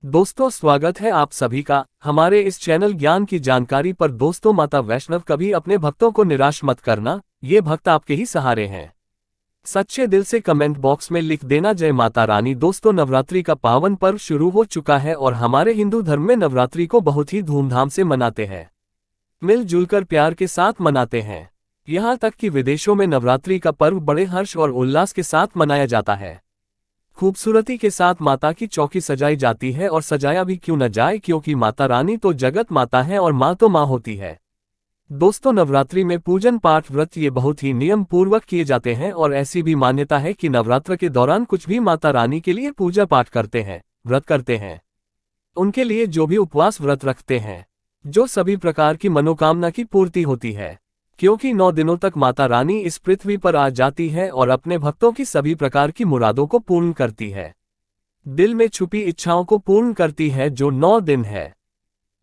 दोस्तों, स्वागत है आप सभी का हमारे इस चैनल ज्ञान की जानकारी पर। दोस्तों, माता वैष्णव कभी अपने भक्तों को निराश मत करना, ये भक्त आपके ही सहारे हैं। सच्चे दिल से कमेंट बॉक्स में लिख देना जय माता रानी। दोस्तों, नवरात्रि का पावन पर्व शुरू हो चुका है और हमारे हिंदू धर्म में नवरात्रि को बहुत ही धूमधाम से मनाते हैं, मिलजुल कर प्यार के साथ मनाते हैं। यहाँ तक कि विदेशों में नवरात्रि का पर्व बड़े हर्ष और उल्लास के साथ मनाया जाता है। खूबसूरती के साथ माता की चौकी सजाई जाती है, और सजाया भी क्यों न जाए, क्योंकि माता रानी तो जगत माता है और माँ तो माँ होती है। दोस्तों, नवरात्रि में पूजन पाठ व्रत ये बहुत ही नियम पूर्वक किए जाते हैं, और ऐसी भी मान्यता है कि नवरात्र के दौरान कुछ भी माता रानी के लिए पूजा पाठ करते हैं, व्रत करते हैं, उनके लिए जो भी उपवास व्रत रखते हैं, जो सभी प्रकार की मनोकामना की पूर्ति होती है। क्योंकि 9 दिनों तक माता रानी इस पृथ्वी पर आ जाती है और अपने भक्तों की सभी प्रकार की मुरादों को पूर्ण करती है, दिल में छुपी इच्छाओं को पूर्ण करती है। जो 9 दिन है,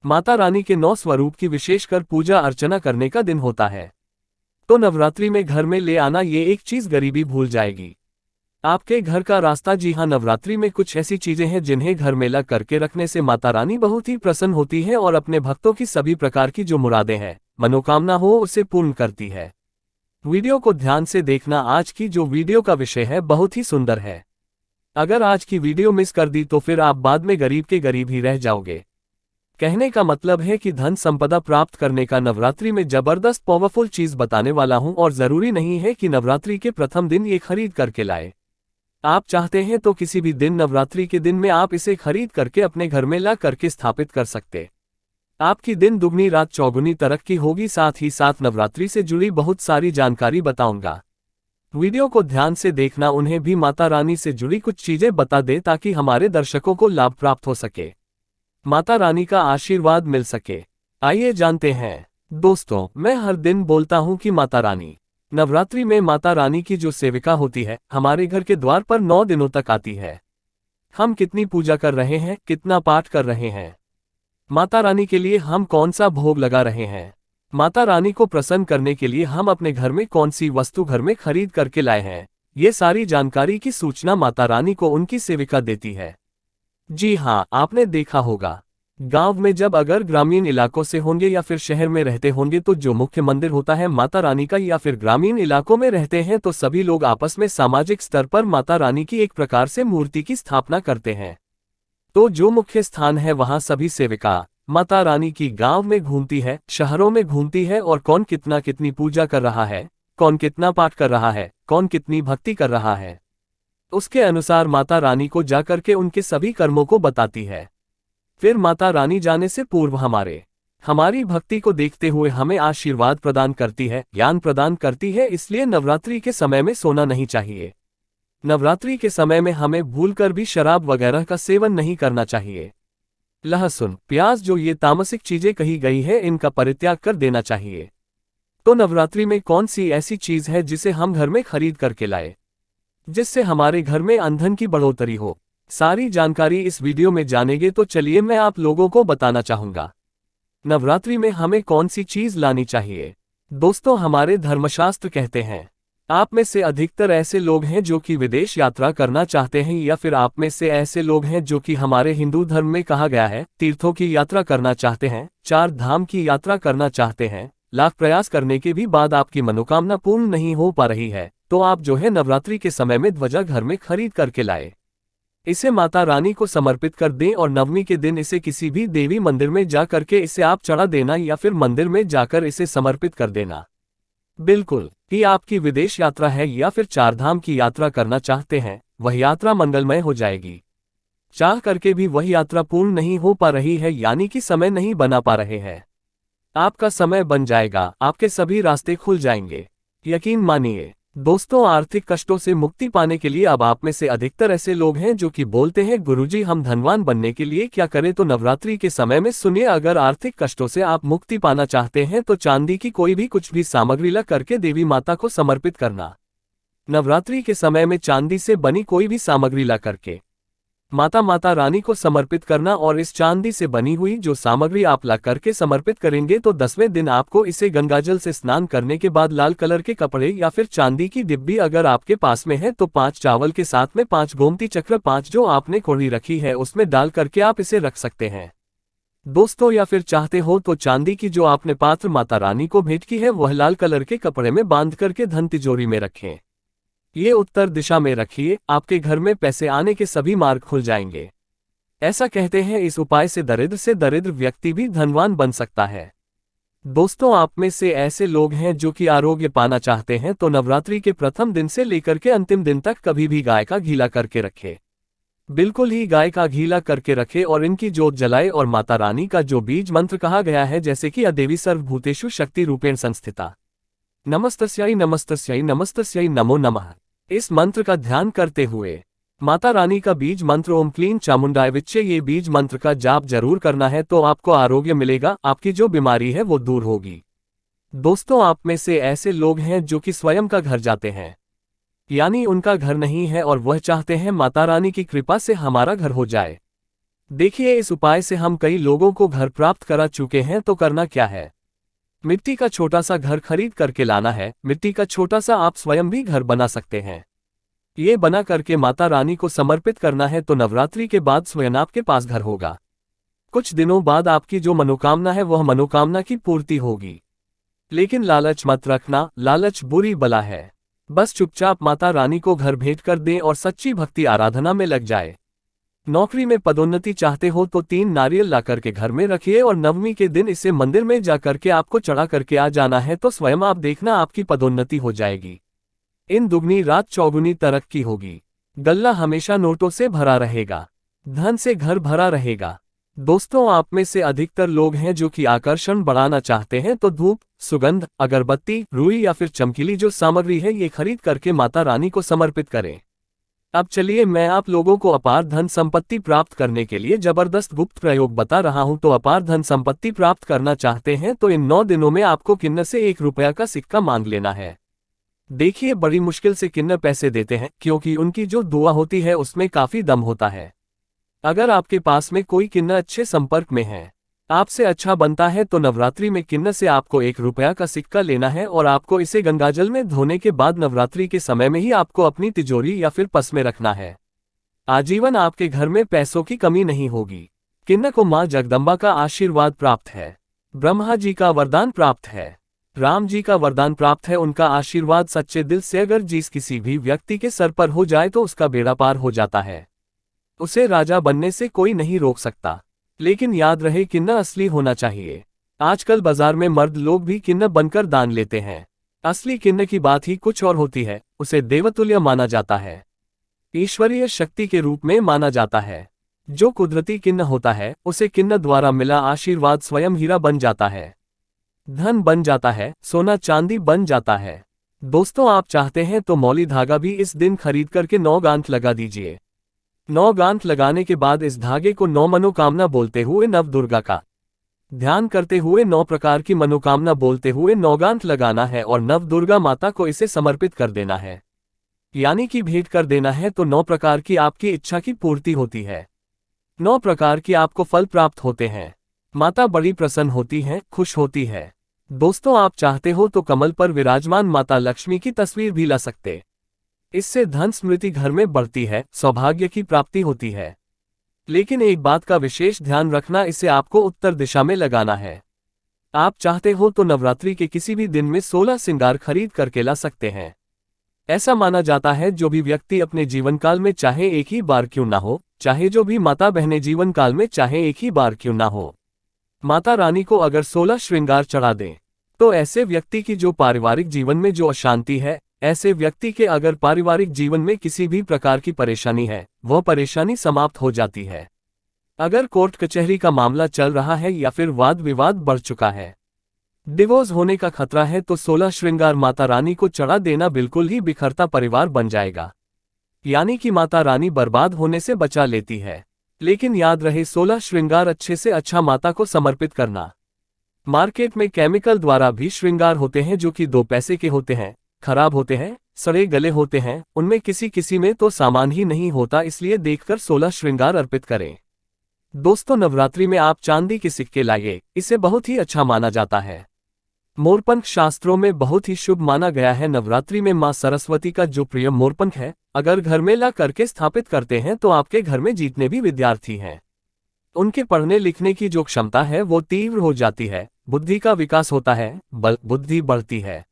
माता रानी के 9 स्वरूप की विशेषकर पूजा अर्चना करने का दिन होता है। तो नवरात्रि में घर में ले आना ये एक चीज गरीबी भूल जाएगी आपके घर का रास्ता। जी हाँ, नवरात्रि में कुछ ऐसी चीजें हैं जिन्हें घर में ला करके रखने से माता रानी बहुत ही प्रसन्न होती है और अपने भक्तों की सभी प्रकार की जो मुरादें हैं, मनोकामना हो, उसे पूर्ण करती है। वीडियो को ध्यान से देखना। आज की जो वीडियो का विषय है बहुत ही सुंदर है। अगर आज की वीडियो मिस कर दी तो फिर आप बाद में गरीब के गरीब ही रह जाओगे। कहने का मतलब है कि धन संपदा प्राप्त करने का नवरात्रि में जबरदस्त पावरफुल चीज बताने वाला हूं, और जरूरी नहीं है कि नवरात्रि के प्रथम दिन ये खरीद करके लाए। आप चाहते हैं तो किसी भी दिन नवरात्रि के दिन में आप इसे खरीद करके अपने घर में ला करके स्थापित कर सकते। आपकी दिन दुगनी रात चौगुनी तरक्की होगी। साथ ही साथ नवरात्रि से जुड़ी बहुत सारी जानकारी बताऊंगा। वीडियो को ध्यान से देखना, उन्हें भी माता रानी से जुड़ी कुछ चीजें बता दे ताकि हमारे दर्शकों को लाभ प्राप्त हो सके, माता रानी का आशीर्वाद मिल सके। आइए जानते हैं। दोस्तों, मैं हर दिन बोलता हूं कि माता रानी, नवरात्रि में माता रानी की जो सेविका होती है हमारे घर के द्वार पर 9 दिनों तक आती है। हम कितनी पूजा कर रहे हैं, कितना पाठ कर रहे हैं, माता रानी के लिए हम कौन सा भोग लगा रहे हैं, माता रानी को प्रसन्न करने के लिए हम अपने घर में कौन सी वस्तु घर में खरीद करके लाए हैं, ये सारी जानकारी की सूचना माता रानी को उनकी सेविका देती है। जी हाँ, आपने देखा होगा गांव में जब अगर ग्रामीण इलाकों से होंगे या फिर शहर में रहते होंगे तो जो मुख्य मंदिर होता है माता रानी का, या फिर ग्रामीण इलाकों में रहते हैं तो सभी लोग आपस में सामाजिक स्तर पर माता रानी की एक प्रकार से मूर्ति की स्थापना करते हैं। तो जो मुख्य स्थान है वहां सभी सेविका माता रानी की गांव में घूमती है, शहरों में घूमती है, और कौन कितना कितनी पूजा कर रहा है, कौन कितना पाठ कर रहा है, कौन कितनी भक्ति कर रहा है, उसके अनुसार माता रानी को जाकर के उनके सभी कर्मों को बताती है। फिर माता रानी जाने से पूर्व हमारी भक्ति को देखते हुए हमें आशीर्वाद प्रदान करती है, ज्ञान प्रदान करती है। इसलिए नवरात्रि के समय में सोना नहीं चाहिए। नवरात्रि के समय में हमें भूलकर भी शराब वगैरह का सेवन नहीं करना चाहिए। लहसुन, प्याज, जो ये तामसिक चीजें कही गई है, इनका परित्याग कर देना चाहिए। तो नवरात्रि में कौन सी ऐसी चीज है जिसे हम घर में खरीद करके लाए, जिससे हमारे घर में धन की बढ़ोतरी हो? सारी जानकारी इस वीडियो में जानेंगे। तो चलिए मैं आप लोगों को बताना चाहूंगा नवरात्रि में हमें कौन सी चीज लानी चाहिए। दोस्तों, हमारे धर्मशास्त्र कहते हैं, आप में से अधिकतर ऐसे लोग हैं जो कि विदेश यात्रा करना चाहते हैं, या फिर आप में से ऐसे लोग हैं जो कि हमारे हिंदू धर्म में कहा गया है तीर्थों की यात्रा करना चाहते हैं, 4 धाम की यात्रा करना चाहते हैं। लाख प्रयास करने के भी बाद आपकी मनोकामना पूर्ण नहीं हो पा रही है, तो आप जो है नवरात्रि के समय में ध्वजा घर में खरीद करके लाए, इसे माता रानी को समर्पित कर दें, और नवमी के दिन इसे किसी भी देवी मंदिर में जा करके इसे आप चढ़ा देना, या फिर मंदिर में जाकर इसे समर्पित कर देना। बिल्कुल कि आपकी विदेश यात्रा है या फिर 4 धाम की यात्रा करना चाहते हैं, वह यात्रा मंगलमय हो जाएगी। चाह करके भी वह यात्रा पूर्ण नहीं हो पा रही है, यानी कि समय नहीं बना पा रहे हैं, आपका समय बन जाएगा, आपके सभी रास्ते खुल जाएंगे। यकीन मानिए। दोस्तों, आर्थिक कष्टों से मुक्ति पाने के लिए अब आप में से अधिकतर ऐसे लोग हैं जो कि बोलते हैं गुरुजी हम धनवान बनने के लिए क्या करें। तो नवरात्रि के समय में सुनिए, अगर आर्थिक कष्टों से आप मुक्ति पाना चाहते हैं तो चांदी की कोई भी कुछ भी सामग्री ला करके देवी माता को समर्पित करना। नवरात्रि के समय में चांदी से बनी कोई भी सामग्री ला करके माता रानी को समर्पित करना, और इस चांदी से बनी हुई जो सामग्री आप ला करके समर्पित करेंगे तो 10वें दिन आपको इसे गंगाजल से स्नान करने के बाद लाल कलर के कपड़े या फिर चांदी की डिब्बी अगर आपके पास में है तो 5 चावल के साथ में 5 गोमती चक्र 5 जो आपने कोड़ी रखी है उसमें डाल करके आप इसे रख सकते हैं दोस्तों। या फिर चाहते हो तो चांदी की जो आपने पात्र माता रानी को भेंट की है वह लाल कलर के कपड़े में बांध करके धन तिजोरी में रखें। ये उत्तर दिशा में रखिए, आपके घर में पैसे आने के सभी मार्ग खुल जाएंगे। ऐसा कहते हैं इस उपाय से दरिद्र व्यक्ति भी धनवान बन सकता है। दोस्तों, आप में से ऐसे लोग हैं जो कि आरोग्य पाना चाहते हैं तो नवरात्रि के प्रथम दिन से लेकर के अंतिम दिन तक कभी भी गाय का घीला करके रखें। बिल्कुल ही गाय का घीला करके रखें और इनकी जोत जलाए और माता रानी का जो बीज मंत्र कहा गया है जैसे कि अदेवी सर्वभूतेषु शक्ति रूपेण संस्थिता नमस्तस्यै नमस्तस्यै नमस्तस्यै नमो नमः, इस मंत्र का ध्यान करते हुए माता रानी का बीज मंत्र ओम क्लीं चामुंडाय विच्चे ये बीज मंत्र का जाप जरूर करना है तो आपको आरोग्य मिलेगा, आपकी जो बीमारी है वो दूर होगी। दोस्तों, आप में से ऐसे लोग हैं जो कि स्वयं का घर जाते हैं, यानी उनका घर नहीं है और वह चाहते हैं माता रानी की कृपा से हमारा घर हो जाए। देखिए, इस उपाय से हम कई लोगों को घर प्राप्त करा चुके हैं। तो करना क्या है, मिट्टी का छोटा सा घर खरीद करके लाना है। मिट्टी का छोटा सा आप स्वयं भी घर बना सकते हैं। ये बना करके माता रानी को समर्पित करना है तो नवरात्रि के बाद स्वयं आपके पास घर होगा। कुछ दिनों बाद आपकी जो मनोकामना है वह मनोकामना की पूर्ति होगी। लेकिन लालच मत रखना, लालच बुरी बला है। बस चुपचाप माता रानी को घर भेंट कर दें और सच्ची भक्ति आराधना में लग जाए। नौकरी में पदोन्नति चाहते हो तो 3 नारियल ला करके घर में रखिए और नवमी के दिन इसे मंदिर में जा करके आपको चढ़ा करके आ जाना है तो स्वयं आप देखना आपकी पदोन्नति हो जाएगी। इन दुगनी रात चौगुनी तरक्की होगी। गल्ला हमेशा नोटों से भरा रहेगा, धन से घर भरा रहेगा। दोस्तों, आप में से अधिकतर लोग हैं जो कि आकर्षण बढ़ाना चाहते हैं तो धूप, सुगंध, अगरबत्ती, रुई या फिर चमकीली जो सामग्री है ये खरीद करके माता रानी को समर्पित करें। अब चलिए मैं आप लोगों को अपार धन संपत्ति प्राप्त करने के लिए जबरदस्त गुप्त प्रयोग बता रहा हूं। तो अपार धन संपत्ति प्राप्त करना चाहते हैं तो इन 9 दिनों में आपको किन्न से 1 रुपया का सिक्का मांग लेना है। देखिए, बड़ी मुश्किल से किन्न पैसे देते हैं क्योंकि उनकी जो दुआ होती है उसमें काफी दम होता है। अगर आपके पास में कोई किन्न अच्छे संपर्क में है, आपसे अच्छा बनता है तो नवरात्रि में किन्न से आपको 1 रुपया का सिक्का लेना है और आपको इसे गंगाजल में धोने के बाद नवरात्रि के समय में ही आपको अपनी तिजोरी या फिर पर्स में रखना है। आजीवन आपके घर में पैसों की कमी नहीं होगी। किन्न को मां जगदम्बा का आशीर्वाद प्राप्त है, ब्रह्मा जी का वरदान प्राप्त है, राम जी का वरदान प्राप्त है। उनका आशीर्वाद सच्चे दिल से अगर जिस किसी भी व्यक्ति के सर पर हो जाए तो उसका बेड़ा पार हो जाता है। उसे राजा बनने से कोई नहीं रोक सकता। लेकिन याद रहे, किन्न असली होना चाहिए। आजकल बाजार में मर्द लोग भी किन्न बनकर दान लेते हैं। असली किन्न की बात ही कुछ और होती है। उसे देवतुल्य माना जाता है, ईश्वरीय शक्ति के रूप में माना जाता है। जो कुदरती किन्न होता है उसे किन्न द्वारा मिला आशीर्वाद स्वयं हीरा बन जाता है, धन बन जाता है, सोना चांदी बन जाता है। दोस्तों, आप चाहते हैं तो मौली धागा भी इस दिन खरीद करके 9 गांठ लगा दीजिए। 9 गांठ लगाने के बाद इस धागे को 9 मनोकामना बोलते हुए नव दुर्गा का ध्यान करते हुए 9 प्रकार की मनोकामना बोलते हुए 9 गांठ लगाना है और नव दुर्गा माता को इसे समर्पित कर देना है, यानी कि भेंट कर देना है। तो 9 प्रकार की आपकी इच्छा की पूर्ति होती है, 9 प्रकार की आपको फल प्राप्त होते हैं। माता बड़ी प्रसन्न होती हैं, खुश होती है। दोस्तों, आप चाहते हो तो कमल पर विराजमान माता लक्ष्मी की तस्वीर भी ला सकते। इससे धन स्मृति घर में बढ़ती है, सौभाग्य की प्राप्ति होती है। लेकिन एक बात का विशेष ध्यान रखना, इसे आपको उत्तर दिशा में लगाना है। आप चाहते हो तो नवरात्रि के किसी भी दिन में 16 श्रृंगार खरीद करके ला सकते हैं। ऐसा माना जाता है जो भी व्यक्ति अपने जीवन काल में चाहे एक ही बार क्यों ना हो, चाहे जो भी माता बहनें जीवन काल में चाहे एक ही बार क्यों ना हो, माता रानी को अगर 16 श्रृंगार चढ़ा दें तो ऐसे व्यक्ति की जो पारिवारिक जीवन में जो अशांति है, ऐसे व्यक्ति के अगर पारिवारिक जीवन में किसी भी प्रकार की परेशानी है, वह परेशानी समाप्त हो जाती है। अगर कोर्ट कचहरी का मामला चल रहा है या फिर वाद विवाद बढ़ चुका है, डिवोर्स होने का खतरा है, तो 16 श्रृंगार माता रानी को चढ़ा देना बिल्कुल ही बिखरता परिवार बन जाएगा, यानी कि माता रानी बर्बाद होने से बचा लेती है। लेकिन याद रहे, 16 श्रृंगार अच्छे से अच्छा माता को समर्पित करना। मार्केट में केमिकल द्वारा भी श्रृंगार होते हैं जो कि 2 पैसे के होते हैं, खराब होते हैं, सड़े गले होते हैं, उनमें किसी किसी में तो सामान ही नहीं होता, इसलिए देखकर 16 श्रृंगार अर्पित करें। दोस्तों, नवरात्रि में आप चांदी के सिक्के लाइए, इसे बहुत ही अच्छा माना जाता है। मोरपंख शास्त्रों में बहुत ही शुभ माना गया है। नवरात्रि में मां सरस्वती का जो प्रिय मोरपंख है, अगर घर में ला करके स्थापित करते हैं तो आपके घर में जितने भी विद्यार्थी हैं, उनके पढ़ने लिखने की जो क्षमता है वो तीव्र हो जाती है, बुद्धि का विकास होता है, बुद्धि बढ़ती है,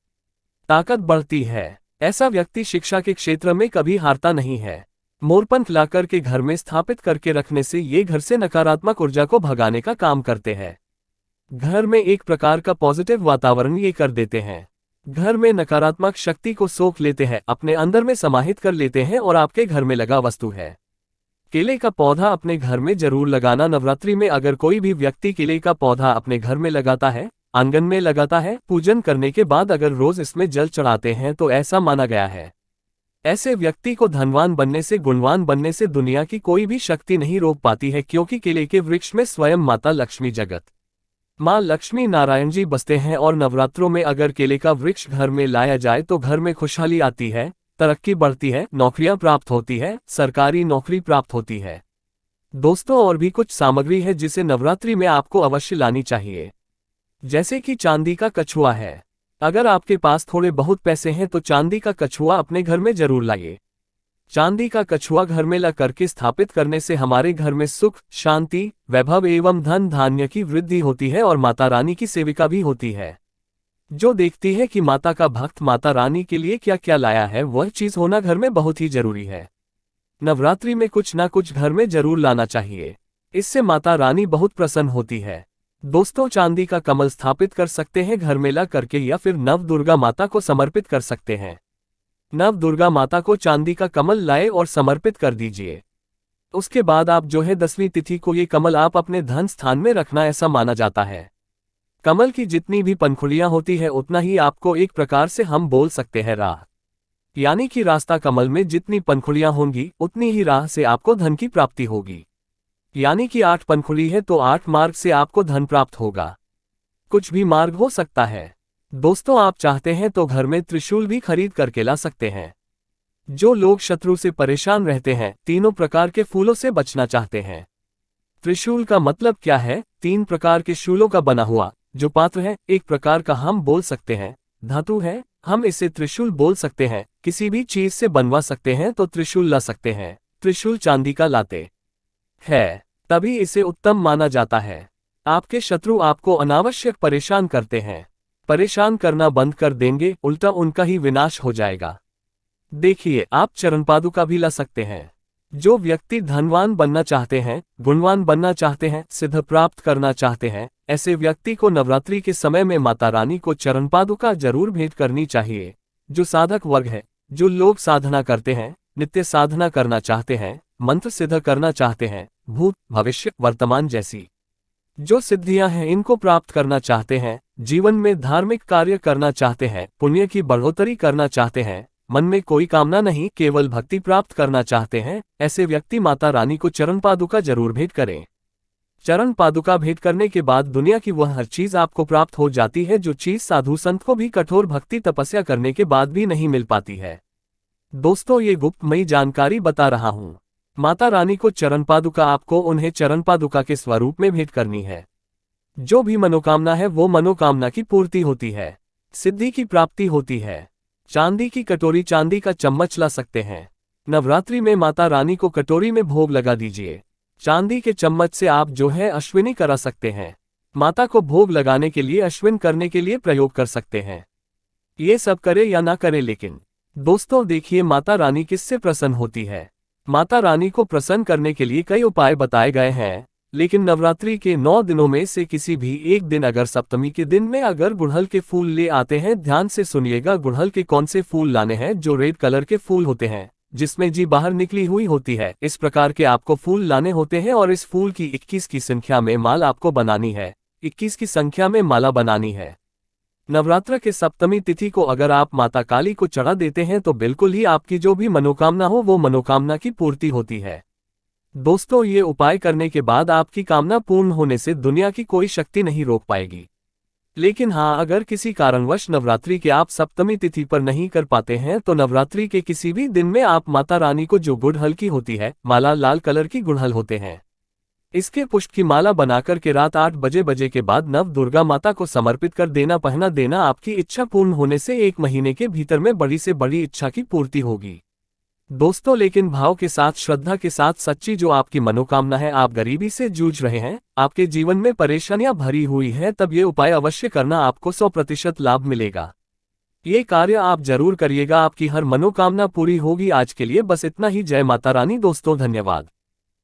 ताकत बढ़ती है। ऐसा व्यक्ति शिक्षा के क्षेत्र में कभी हारता नहीं है। मोरपंख लाकर के घर में स्थापित करके रखने से ये घर से नकारात्मक ऊर्जा को भगाने का काम करते हैं। घर में एक प्रकार का पॉजिटिव वातावरण ये कर देते हैं। घर में नकारात्मक शक्ति को सोख लेते हैं, अपने अंदर में समाहित कर लेते हैं और आपके घर में लगा वस्तु है। केले का पौधा अपने घर में जरूर लगाना। नवरात्रि में अगर कोई भी व्यक्ति केले का पौधा अपने घर में लगाता है, आंगन में लगाता है, पूजन करने के बाद अगर रोज इसमें जल चढ़ाते हैं तो ऐसा माना गया है, ऐसे व्यक्ति को धनवान बनने से, गुणवान बनने से दुनिया की कोई भी शक्ति नहीं रोक पाती है, क्योंकि केले के वृक्ष में स्वयं माता लक्ष्मी, जगत मां लक्ष्मी नारायण जी बसते हैं। और नवरात्रों में अगर केले का वृक्ष घर में लाया जाए तो घर में खुशहाली आती है, तरक्की बढ़ती है, नौकरियां प्राप्त होती है, सरकारी नौकरी प्राप्त होती है। दोस्तों, और भी कुछ सामग्री है जिसे नवरात्रि में आपको अवश्य लानी चाहिए, जैसे कि चांदी का कछुआ है। अगर आपके पास थोड़े बहुत पैसे हैं तो चांदी का कछुआ अपने घर में जरूर लाइए। चांदी का कछुआ घर में ला करके स्थापित करने से हमारे घर में सुख, शांति, वैभव एवं धन धान्य की वृद्धि होती है और माता रानी की सेविका भी होती है, जो देखती है कि माता का भक्त माता रानी के लिए क्या क्या लाया है। वह चीज होना घर में बहुत ही जरूरी है। नवरात्रि में कुछ ना कुछ घर में जरूर लाना चाहिए, इससे माता रानी बहुत प्रसन्न होती है। दोस्तों, चांदी का कमल स्थापित कर सकते हैं घर में ला करके, या फिर नव दुर्गा माता को समर्पित कर सकते हैं। नव दुर्गा माता को चांदी का कमल लाए और समर्पित कर दीजिए। उसके बाद आप जो है 10वीं तिथि को ये कमल आप अपने धन स्थान में रखना, ऐसा माना जाता है। कमल की जितनी भी पंखुड़ियां होती है उतना ही आपको, एक प्रकार से हम बोल सकते हैं, राह, यानी कि रास्ता। कमल में जितनी पंखुड़ियां होंगी उतनी ही राह से आपको धन की प्राप्ति होगी। यानी कि 8 पंखुड़ी है तो 8 मार्ग से आपको धन प्राप्त होगा। कुछ भी मार्ग हो सकता है। दोस्तों, आप चाहते हैं तो घर में त्रिशूल भी खरीद करके ला सकते हैं। जो लोग शत्रु से परेशान रहते हैं, तीनों प्रकार के फूलों से बचना चाहते हैं। त्रिशूल का मतलब क्या है? 3 प्रकार के शूलों का बना हुआ जो पात्र है, एक प्रकार का हम बोल सकते हैं धातु है, हम इसे त्रिशूल बोल सकते हैं। किसी भी चीज से बनवा सकते हैं तो त्रिशूल ला सकते हैं। त्रिशूल चांदी का लाते है तभी इसे उत्तम माना जाता है। आपके शत्रु आपको अनावश्यक परेशान करते हैं, परेशान करना बंद कर देंगे, उल्टा उनका ही विनाश हो जाएगा। देखिए, आप चरणपादुका भी ला सकते हैं। जो व्यक्ति धनवान बनना चाहते हैं, गुणवान बनना चाहते हैं, सिद्ध प्राप्त करना चाहते हैं, ऐसे व्यक्ति को नवरात्रि के समय में माता रानी को चरणपादुका जरूर भेंट करनी चाहिए। जो साधक वर्ग है, जो लोग साधना करते हैं, नित्य साधना करना चाहते हैं, मंत्र सिद्ध करना चाहते हैं, भूत भविष्य वर्तमान जैसी जो सिद्धियां हैं इनको प्राप्त करना चाहते हैं, जीवन में धार्मिक कार्य करना चाहते हैं, पुण्य की बढ़ोतरी करना चाहते हैं, मन में कोई कामना नहीं, केवल भक्ति प्राप्त करना चाहते हैं, ऐसे व्यक्ति माता रानी को चरण पादुका जरूर भेंट करें। चरण पादुका भेंट करने के बाद दुनिया की वह हर चीज आपको प्राप्त हो जाती है, जो चीज साधु संत को भी कठोर भक्ति तपस्या करने के बाद भी नहीं मिल पाती है। दोस्तों, ये गुप्तमयी जानकारी बता रहा हूँ। माता रानी को चरण पादुका आपको उन्हें चरण पादुका के स्वरूप में भेंट करनी है। जो भी मनोकामना है वो मनोकामना की पूर्ति होती है, सिद्धि की प्राप्ति होती है। चांदी की कटोरी, चांदी का चम्मच ला सकते हैं। नवरात्रि में माता रानी को कटोरी में भोग लगा दीजिए। चांदी के चम्मच से आप जो है अश्विनी करा सकते हैं। माता को भोग लगाने के लिए, अश्विन करने के लिए प्रयोग कर सकते हैं। ये सब करे या ना करे, लेकिन दोस्तों देखिए माता रानी किससे प्रसन्न होती है। माता रानी को प्रसन्न करने के लिए कई उपाय बताए गए हैं, लेकिन नवरात्रि के 9 दिनों में से किसी भी एक दिन, अगर सप्तमी के दिन में अगर गुड़हल के फूल ले आते हैं, ध्यान से सुनिएगा गुड़हल के कौन से फूल लाने हैं, जो रेड कलर के फूल होते हैं जिसमें जी बाहर निकली हुई होती है, इस प्रकार के आपको फूल लाने होते हैं और इस फूल की 21 की संख्या में माला आपको बनानी है। 21 की संख्या में माला बनानी है। नवरात्र के सप्तमी तिथि को अगर आप माता काली को चढ़ा देते हैं तो बिल्कुल ही आपकी जो भी मनोकामना हो वो मनोकामना की पूर्ति होती है। दोस्तों, ये उपाय करने के बाद आपकी कामना पूर्ण होने से दुनिया की कोई शक्ति नहीं रोक पाएगी। लेकिन हाँ, अगर किसी कारणवश नवरात्रि के आप सप्तमी तिथि पर नहीं कर पाते हैं तो नवरात्रि के किसी भी दिन में आप माता रानी को जो गुड़हल की होती है माला, लाल कलर की गुड़हल होते हैं, इसके पुष्प की माला बनाकर के रात 8 बजे के बाद नव दुर्गा माता को समर्पित कर देना। पहना देना आपकी इच्छा पूर्ण होने से 1 महीने के भीतर में बड़ी से बड़ी इच्छा की पूर्ति होगी दोस्तों। लेकिन भाव के साथ, श्रद्धा के साथ सच्ची जो आपकी मनोकामना है, आप गरीबी से जूझ रहे हैं, आपके जीवन में परेशानियां भरी हुई हैं, तब ये उपाय अवश्य करना, आपको 100% लाभ मिलेगा। ये कार्य आप जरूर करिएगा, आपकी हर मनोकामना पूरी होगी। आज के लिए बस इतना ही। जय माता रानी दोस्तों, धन्यवाद।